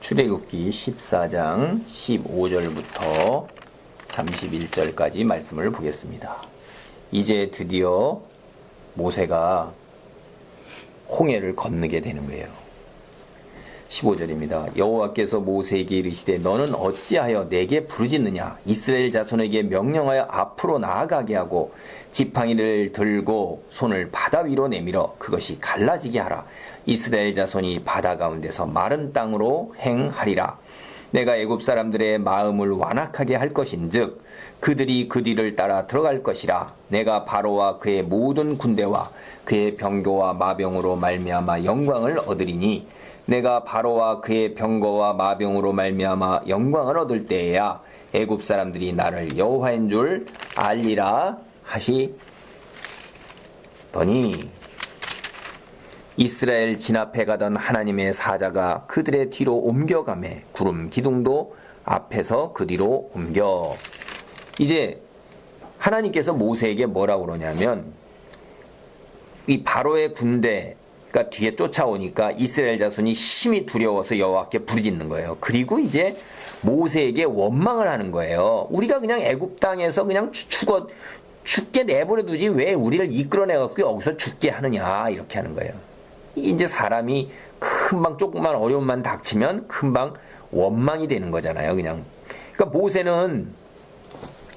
출애굽기 14장 15절부터 31절까지 말씀을 보겠습니다. 이제 드디어 모세가 홍해를 건너게 되는 거예요. 15절입니다. 여호와께서 모세에게 이르시되 너는 어찌하여 내게 부르짖느냐? 이스라엘 자손에게 명령하여 앞으로 나아가게 하고 지팡이를 들고 손을 바다 위로 내밀어 그것이 갈라지게 하라. 이스라엘 자손이 바다 가운데서 마른 땅으로 행하리라. 내가 애굽 사람들의 마음을 완악하게 할 것인즉 그들이 그 뒤를 따라 들어갈 것이라. 내가 바로와 그의 모든 군대와 그의 병거와 마병으로 말미암아 영광을 얻으리니 내가 바로와 그의 병거와 마병으로 말미암아 영광을 얻을 때에야 애굽 사람들이 나를 여호와인 줄 알리라 하시더니 이스라엘 진앞에 가던 하나님의 사자가 그들의 뒤로 옮겨가매 구름 기둥도 앞에서 그 뒤로 옮겨. 이제 하나님께서 모세에게 뭐라고 그러냐면 이 바로의 군대가 뒤에 쫓아오니까 이스라엘 자손이 심히 두려워서 여호와께 부르짖는 거예요. 그리고 이제 모세에게 원망을 하는 거예요. 우리가 그냥 애굽 땅에서 그냥 죽게 내버려두지 왜 우리를 이끌어내갖고 여기서 죽게 하느냐 이렇게 하는 거예요. 이제 사람이 금방 조금만 어려움만 닥치면 금방 원망이 되는 거잖아요. 그냥. 그러니까 모세는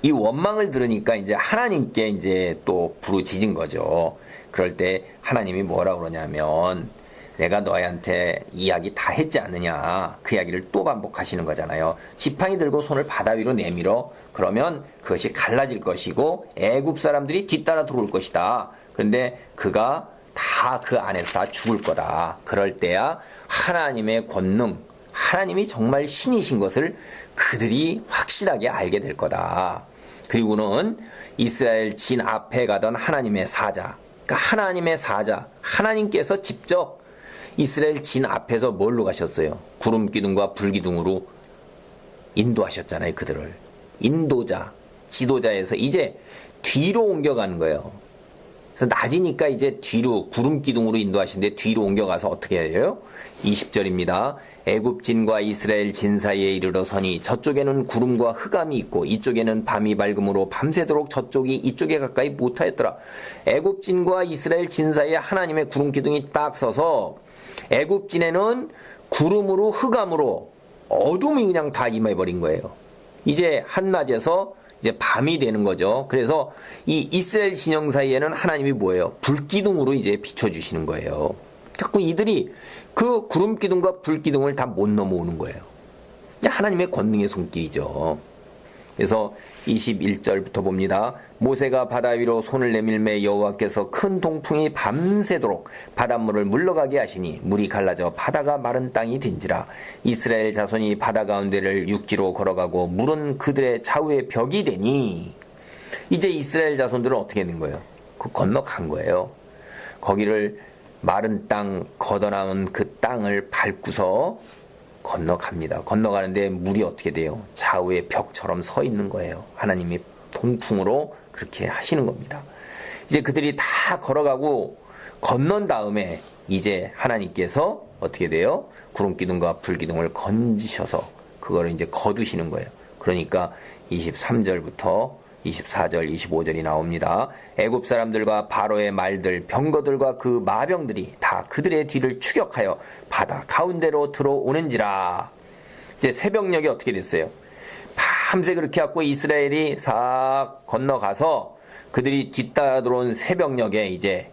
이 원망을 들으니까 이제 하나님께 이제 또 부르짖은 거죠. 그럴 때 하나님이 뭐라 그러냐면 내가 너희한테 이야기 다 했지 않느냐. 그 이야기를 또 반복하시는 거잖아요. 지팡이 들고 손을 바다 위로 내밀어. 그러면 그것이 갈라질 것이고 애굽 사람들이 뒤따라 들어올 것이다. 그런데 그가 다 그 안에서 다 죽을 거다. 그럴 때야 하나님의 권능, 하나님이 정말 신이신 것을 그들이 확실하게 알게 될 거다. 그리고는 이스라엘 진 앞에 가던 하나님의 사자, 그러니까 하나님의 사자, 하나님께서 직접 이스라엘 진 앞에서 뭘로 가셨어요? 구름 기둥과 불 기둥으로 인도하셨잖아요. 그들을. 인도자, 지도자에서 이제 뒤로 옮겨가는 거예요. 그래서 낮이니까 이제 뒤로 구름 기둥으로 인도하시는데 뒤로 옮겨가서 어떻게 해요? 20절입니다. 애굽진과 이스라엘 진 사이에 이르러서니 저쪽에는 구름과 흑암이 있고 이쪽에는 밤이 밝음으로 밤새도록 저쪽이 이쪽에 가까이 못하였더라. 애굽진과 이스라엘 진 사이에 하나님의 구름 기둥이 딱 서서 애굽진에는 구름으로 흑암으로 어둠이 그냥 다 임해버린 거예요. 이제 한낮에서 이제 밤이 되는 거죠. 그래서 이 이스라엘 진영 사이에는 하나님이 뭐예요? 불기둥으로 이제 비춰주시는 거예요. 자꾸 이들이 그 구름 기둥과 불 기둥을 다 못 넘어오는 거예요. 하나님의 권능의 손길이죠. 그래서 21절부터 봅니다. 모세가 바다 위로 손을 내밀매 여호와께서 큰 동풍이 밤새도록 바닷물을 물러가게 하시니 물이 갈라져 바다가 마른 땅이 된지라. 이스라엘 자손이 바다 가운데를 육지로 걸어가고 물은 그들의 좌우에 벽이 되니 이제 이스라엘 자손들은 어떻게 된 거예요? 그 건너간 거예요. 거기를 마른 땅 걷어나온 그 땅을 밟고서 건너갑니다. 건너가는데 물이 어떻게 돼요? 좌우의 벽처럼 서 있는 거예요. 하나님이 동풍으로 그렇게 하시는 겁니다. 이제 그들이 다 걸어가고 건넌 다음에 이제 하나님께서 어떻게 돼요? 구름기둥과 불기둥을 건지셔서 그거를 이제 거두시는 거예요. 그러니까 23절부터 24절, 25절이 나옵니다. 애굽 사람들과 바로의 말들, 병거들과 그 마병들이 다 그들의 뒤를 추격하여 바다 가운데로 들어오는지라. 이제 새벽녘에 어떻게 됐어요? 밤새 그렇게 갖고 이스라엘이 싹 건너가서 그들이 뒤따라 들어온 새벽녘에 이제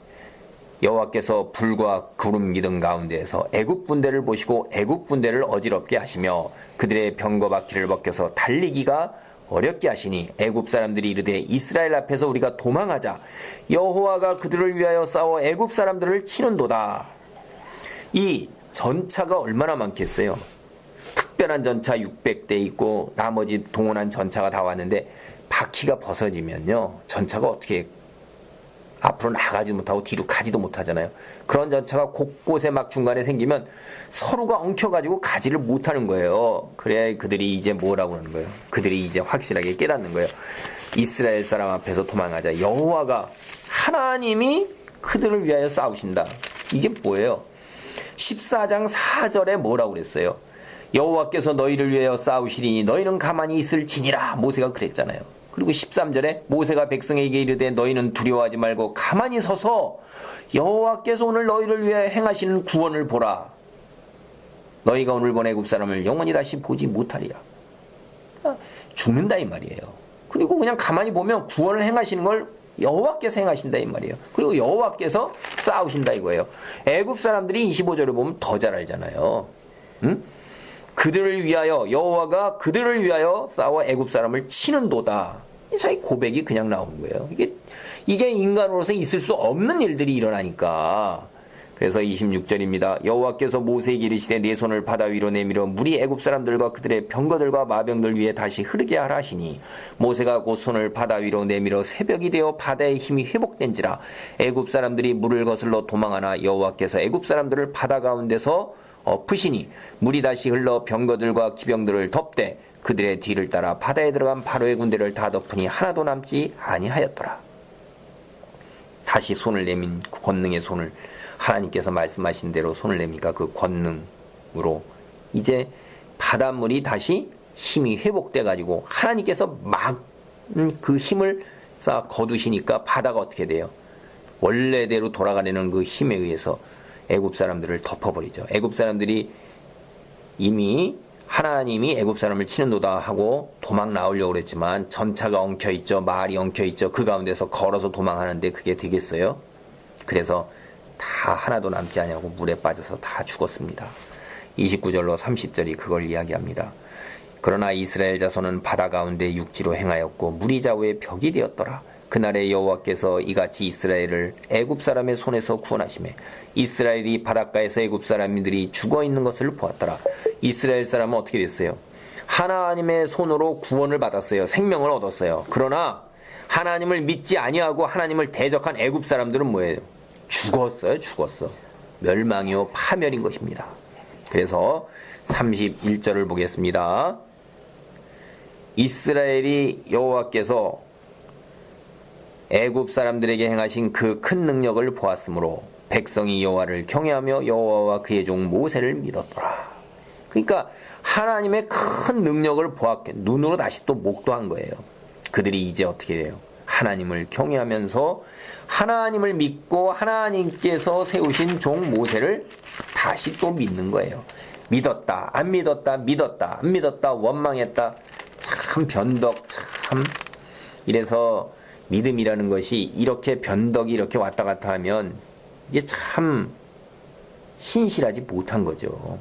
여호와께서 불과 구름 기둥 가운데에서 애굽 군대를 보시고 애굽 군대를 어지럽게 하시며 그들의 병거 바퀴를 벗겨서 달리기가 어렵게 하시니 애굽 사람들이 이르되 이스라엘 앞에서 우리가 도망하자. 여호와가 그들을 위하여 싸워 애굽 사람들을 치는도다. 이 전차가 얼마나 많겠어요? 특별한 전차 600대 있고 나머지 동원한 전차가 다 왔는데 바퀴가 벗어지면요 전차가 어떻게 앞으로 나가지 못하고 뒤로 가지도 못하잖아요. 그런 전차가 곳곳에 막 중간에 생기면 서로가 엉켜가지고 가지를 못하는 거예요. 그래야 그들이 이제 뭐라고 하는 거예요? 그들이 이제 확실하게 깨닫는 거예요. 이스라엘 사람 앞에서 도망하자. 여호와가 하나님이 그들을 위하여 싸우신다. 이게 뭐예요? 14장 4절에 뭐라고 그랬어요? 여호와께서 너희를 위하여 싸우시리니 너희는 가만히 있을지니라. 모세가 그랬잖아요. 그리고 13절에 모세가 백성에게 이르되 너희는 두려워하지 말고 가만히 서서 여호와께서 오늘 너희를 위해 행하시는 구원을 보라. 너희가 오늘 본 애굽 사람을 영원히 다시 보지 못하리라. 죽는다 이 말이에요. 그리고 그냥 가만히 보면 구원을 행하시는 걸 여호와께서 행하신다 이 말이에요. 그리고 여호와께서 싸우신다 이거예요. 애굽 사람들이 25절을 보면 더 잘 알잖아요. 응? 그들을 위하여 여호와가 그들을 위하여 싸워 애굽 사람을 치는도다. 이 사이 고백이 그냥 나온 거예요. 이게 인간으로서 있을 수 없는 일들이 일어나니까. 그래서 26절입니다. 여호와께서 모세에게 이르시되 내 손을 바다 위로 내밀어 물이 애굽 사람들과 그들의 병거들과 마병들 위에 다시 흐르게 하라 하시니 모세가 곧 손을 바다 위로 내밀어 새벽이 되어 바다의 힘이 회복된지라. 애굽 사람들이 물을 거슬러 도망하나 여호와께서 애굽 사람들을 바다 가운데서 엎으시니 물이 다시 흘러 병거들과 기병들을 덮되 그들의 뒤를 따라 바다에 들어간 바로의 군대를 다 덮으니 하나도 남지 아니하였더라. 다시 손을 내민 그 권능의 손을 하나님께서 말씀하신 대로 손을 내니까 그 권능으로 이제 바닷물이 다시 힘이 회복돼 가지고 하나님께서 막 그 힘을 쌓아 거두시니까 바다가 어떻게 돼요? 원래대로 돌아가려는 그 힘에 의해서 애굽 사람들을 덮어버리죠. 애굽 사람들이 이미 하나님이 애굽 사람을 치는도다 하고 도망 나오려고 그랬지만 전차가 엉켜있죠. 말이 엉켜있죠. 그 가운데서 걸어서 도망하는데 그게 되겠어요? 그래서 다 하나도 남지 아니하고 물에 빠져서 다 죽었습니다. 29절로 30절이 그걸 이야기합니다. 그러나 이스라엘 자손은 바다 가운데 육지로 행하였고 물이 좌우에 벽이 되었더라. 그날에 여호와께서 이같이 이스라엘을 애굽 사람의 손에서 구원하시매 이스라엘이 바닷가에서 애굽 사람들이 죽어있는 것을 보았더라. 이스라엘 사람은 어떻게 됐어요? 하나님의 손으로 구원을 받았어요. 생명을 얻었어요. 그러나 하나님을 믿지 아니하고 하나님을 대적한 애굽 사람들은 뭐예요? 죽었어요. 죽었어. 멸망이요 파멸인 것입니다. 그래서 31절을 보겠습니다. 이스라엘이 여호와께서 애굽 사람들에게 행하신 그 큰 능력을 보았으므로 백성이 여호와를 경외하며 여호와와 그의 종 모세를 믿었더라. 그러니까 하나님의 큰 능력을 보았게 눈으로 다시 또 목도한 거예요. 그들이 이제 어떻게 돼요? 하나님을 경외하면서 하나님을 믿고 하나님께서 세우신 종 모세를 다시 또 믿는 거예요. 믿었다, 안 믿었다, 믿었다, 안 믿었다, 원망했다. 참 변덕, 참. 이래서 믿음이라는 것이 이렇게 변덕이 이렇게 왔다 갔다 하면 이게 참 신실하지 못한 거죠.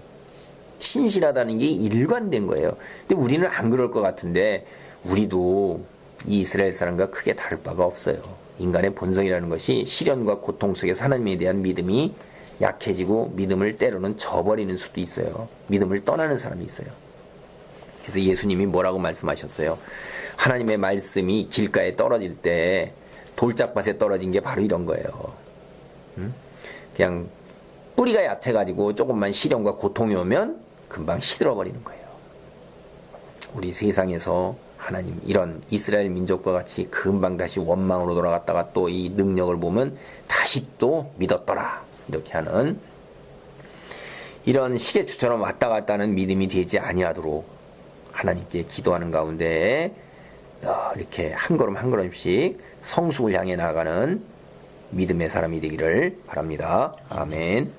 신실하다는 게 일관된 거예요. 근데 우리는 안 그럴 것 같은데 우리도 이 이스라엘 사람과 크게 다를 바가 없어요. 인간의 본성이라는 것이 시련과 고통 속에서 하나님에 대한 믿음이 약해지고 믿음을 때로는 저버리는 수도 있어요. 믿음을 떠나는 사람이 있어요. 그래서 예수님이 뭐라고 말씀하셨어요? 하나님의 말씀이 길가에 떨어질 때 돌짝밭에 떨어진 게 바로 이런 거예요. 그냥 뿌리가 얕아가지고 조금만 시련과 고통이 오면 금방 시들어버리는 거예요. 우리 세상에서 하나님 이런 이스라엘 민족과 같이 금방 다시 원망으로 돌아갔다가 또 이 능력을 보면 다시 또 믿었더라 이렇게 하는 이런 시계추처럼 왔다 갔다 하는 믿음이 되지 아니하도록 하나님께 기도하는 가운데 이렇게 한 걸음 한 걸음씩 성숙을 향해 나아가는 믿음의 사람이 되기를 바랍니다. 아멘.